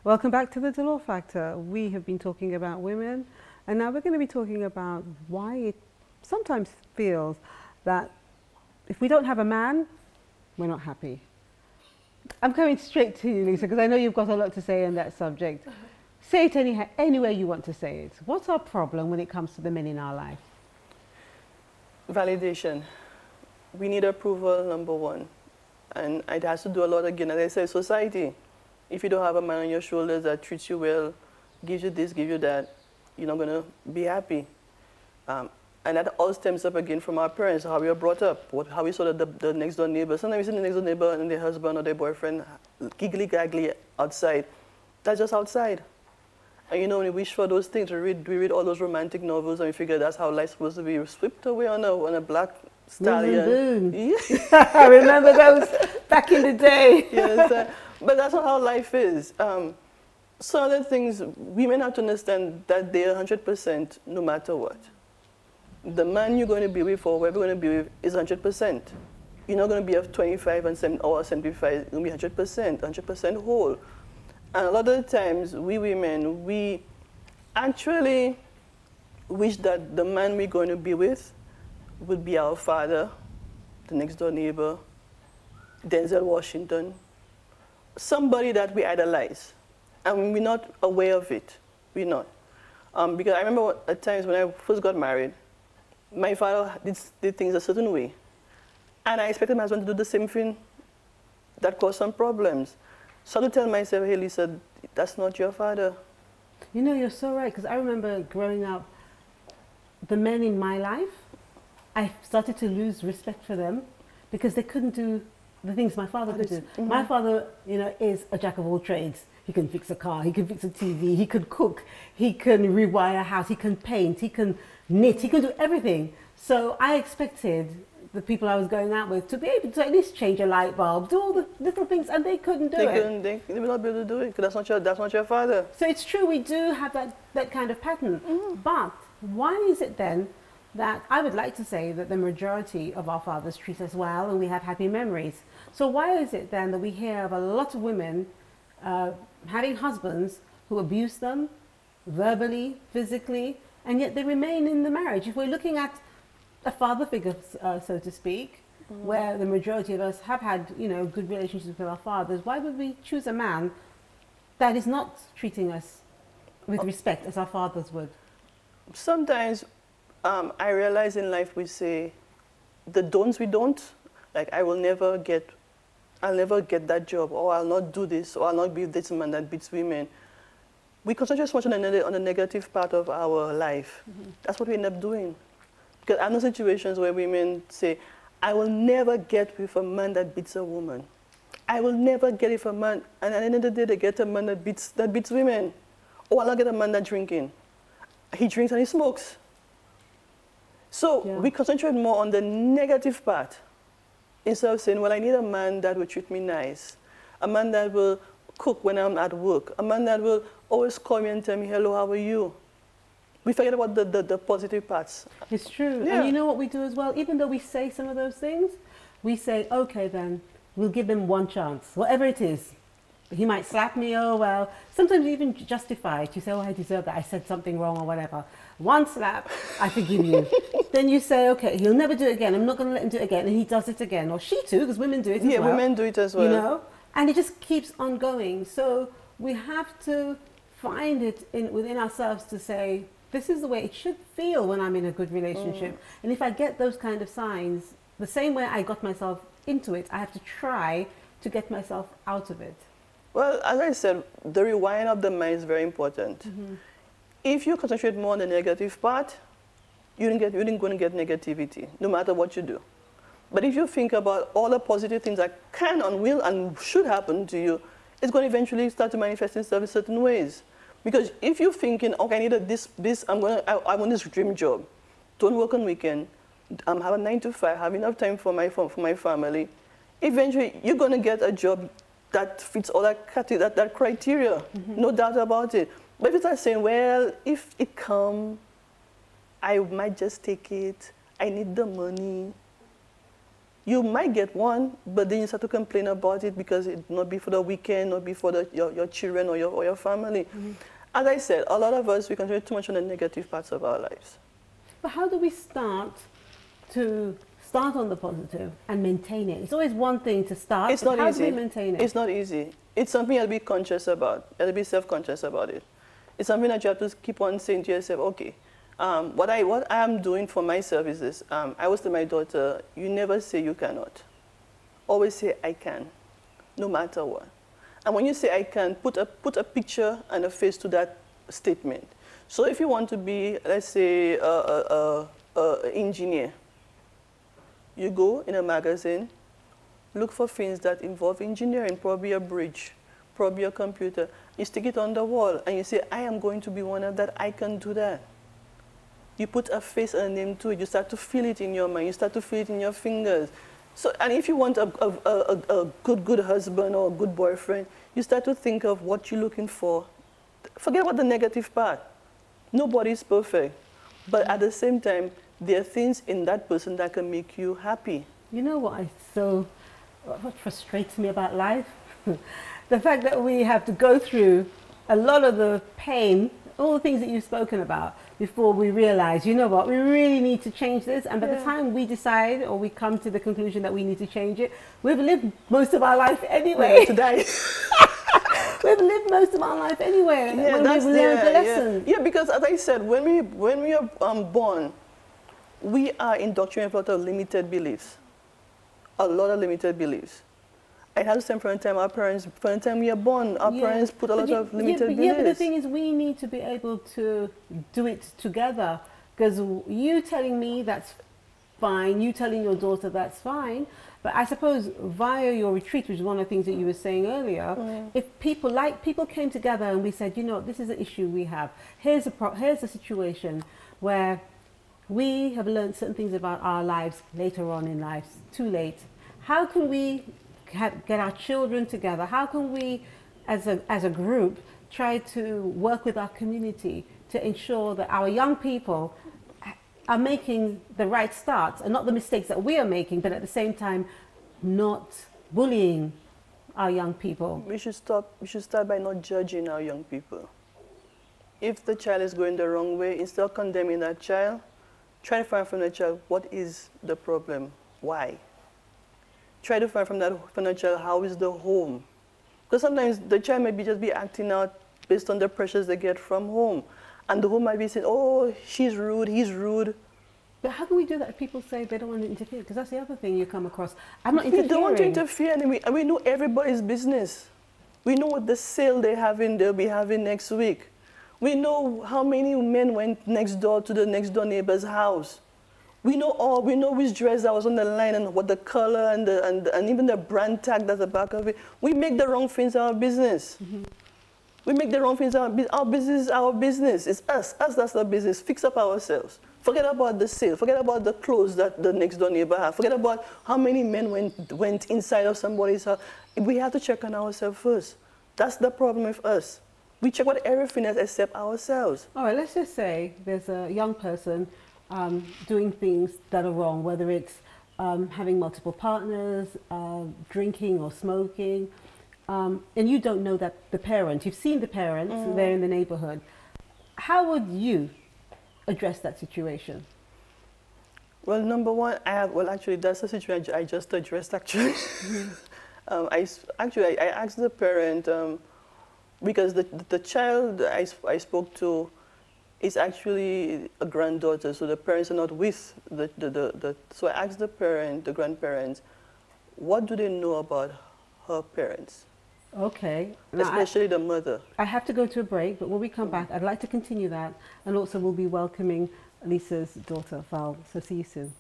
Welcome back to the Dolor Factor. We have been talking about women, and now we're going to be talking about why it sometimes feels that if we don't have a man, we're not happy. I'm coming straight to you, Lisa, because I know you've got a lot to say on that subject. Say it any way you want to say it. What's our problem when it comes to the men in our life? Validation. We need approval, number one. And it has to do a lot, again, as I said, society. If you don't have a man on your shoulders that treats you well, gives you this, gives you that, you're not going to be happy. And that all stems up again from our parents, how we were brought up, how we saw the next door neighbor. Sometimes we see the next door neighbor and their husband or their boyfriend giggly-gaggly outside. That's just outside. And you know, when we wish for those things, we read all those romantic novels and we figure that's how life's supposed to be. We're swept away on a black stallion. Boom. Yeah. I remember those back in the day. Yes, but that's not how life is. Some of the things, women have to understand that they're 100% no matter what. The man you're going to be with or whoever you're going to be with is 100%. You're not going to be of 25 and 7 or 75, you're going to be 100% whole. And a lot of the times, we women, we actually wish that the man we're going to be with would be our father, the next door neighbor, Denzel Washington, somebody that we idolize. And we're not aware of it. We're not. Because I remember at times when I first got married, my father did things a certain way. And I expected my husband to do the same thing. That caused some problems. So to tell myself, hey, Lisa, that's not your father. You know, you're so right, because I remember growing up, the men in my life, I started to lose respect for them because they couldn't do the things my father could do. Mm-hmm. My father, you know, is a jack of all trades. He can fix a car, he can fix a TV, he can cook, he can rewire a house, he can paint, he can knit, he can do everything. So I expected the people I was going out with to be able to at least change a light bulb, do all the little things, and they couldn't do it. They will not be able to do it because that's not your father. So it's true, we do have that kind of pattern. Mm. But why is it then that I would like to say that the majority of our fathers treat us well and we have happy memories? So why is it then that we hear of a lot of women having husbands who abuse them verbally, physically, and yet they remain in the marriage? If we're looking at a father figure, so to speak, where the majority of us have had, you know, good relationships with our fathers, why would we choose a man that is not treating us with respect as our fathers would? Sometimes I realize in life we say the don'ts we don't, like I'll never get that job, or I'll not do this, or I'll not be this man that beats women. We concentrate so much on the negative part of our life. Mm-hmm. That's what we end up doing. Because I know situations where women say, I will never get with a man that beats a woman. I will never get with a man, and at the end of the day, they get a man that beats women. Or I'll not get a man that's drinking. He drinks and he smokes. So we concentrate more on the negative part instead of saying, well, I need a man that will treat me nice, a man that will cook when I'm at work, a man that will always call me and tell me, hello, how are you? We forget about the positive parts. It's true. Yeah. And you know what we do as well? Even though we say some of those things, we say, okay, then we'll give them one chance, whatever it is. He might slap me, oh, well. Sometimes you even justify it. You say, oh, I deserve that. I said something wrong or whatever. One slap, I forgive you. Then you say, okay, he'll never do it again. I'm not going to let him do it again. And he does it again. Or she too, because women do it as well. Yeah, women do it as well. You know? And it just keeps on going. So we have to find it within ourselves to say, this is the way it should feel when I'm in a good relationship. And if I get those kind of signs, the same way I got myself into it, I have to try to get myself out of it. Well, as I said, the rewiring of the mind is very important. Mm-hmm. If you concentrate more on the negative part, you're not going to get negativity, no matter what you do. But if you think about all the positive things that can and will and should happen to you, it's going to eventually start to manifest itself in certain ways. Because if you're thinking, okay, I need I want this dream job, don't work on weekend, have a 9 to 5, have enough time for my family, eventually you're going to get a job that fits all that criteria, no doubt about it. But if you start saying, well, if it comes, I might just take it, I need the money, You might get one, but then you start to complain about it because it not be for the weekend, not be for your children or your family. As I said, a lot of us, we concentrate too much on the negative parts of our lives. But how do we start on the positive and maintain it? It's always one thing to start, It's not how easy. do we maintain it? It's not easy. It's something you have to be conscious about. You have to be self-conscious about it. It's something that you have to keep on saying to yourself, okay, what I am doing for myself is this. I always tell my daughter, you never say you cannot. Always say I can, no matter what. And when you say I can, put a picture and a face to that statement. So if you want to be, let's say, an engineer, you go in a magazine, look for things that involve engineering, probably a bridge, probably a computer. You stick it on the wall and you say, I am going to be one of that, I can do that. You put a face and a name to it, you start to feel it in your mind, you start to feel it in your fingers. So, and if you want a good husband or a good boyfriend, you start to think of what you're looking for. Forget about the negative part. Nobody's perfect. But at the same time, there are things in that person that can make you happy. You know what what frustrates me about life? The fact that we have to go through a lot of the pain, all the things that you've spoken about, before we realize, you know what, we really need to change this. And by the time we decide or we come to the conclusion that we need to change it, we've lived most of our life anyway. Today. We've lived most of our life anyway when we've learned the lesson. Yeah, because as I said, when we are born, we are indoctrinated with a lot of limited beliefs. A lot of limited beliefs. I have to say from the time our parents, from the time we are born, our parents put a lot of limited beliefs. Yeah, but the thing is, we need to be able to do it together. Because you telling me that's fine, you telling your daughter that's fine, but I suppose via your retreat, which is one of the things that you were saying earlier, if people came together and we said, you know, this is an issue we have. Here's a situation where we have learned certain things about our lives later on in life, too late. How can we get our children together? How can we, as a group, try to work with our community to ensure that our young people are making the right starts and not the mistakes that we are making, but at the same time, not bullying our young people? We should start by not judging our young people. If the child is going the wrong way, instead of condemning that child, try to find from the child what is the problem, why. Try to find from the child how is the home. Because sometimes the child might just be acting out based on the pressures they get from home. And the home might be saying, oh, she's rude, he's rude. But how can we do that if people say they don't want to interfere? Because that's the other thing you come across. I'm not interfering. We don't want to interfere, and we know everybody's business. We know what the sale they'll be having next week. We know how many men went next door to the next door neighbor's house. We know which dress that was on the line and what the color and even the brand tag that's the back of it. We make the wrong things our business. We make the wrong things our business is our business. It's us. That's the business. Fix up ourselves. Forget about the sale. Forget about the clothes that the next door neighbor has. Forget about how many men went inside of somebody's house. We have to check on ourselves first. That's the problem with us. We check out everything else except ourselves. All right, let's just say there's a young person doing things that are wrong, whether it's having multiple partners, drinking or smoking, and you don't know that the parent, you've seen the parents, they're in the neighborhood. How would you address that situation? Well, number one, actually, that's the situation I just addressed, actually. I asked the parent, because the child I spoke to is actually a granddaughter, so the parents are not with so I asked the parent, the grandparents, what do they know about her parents? Okay. Especially the mother. I have to go to a break, but when we come back, I'd like to continue that, and also we'll be welcoming Lisa's daughter, Val. So see you soon.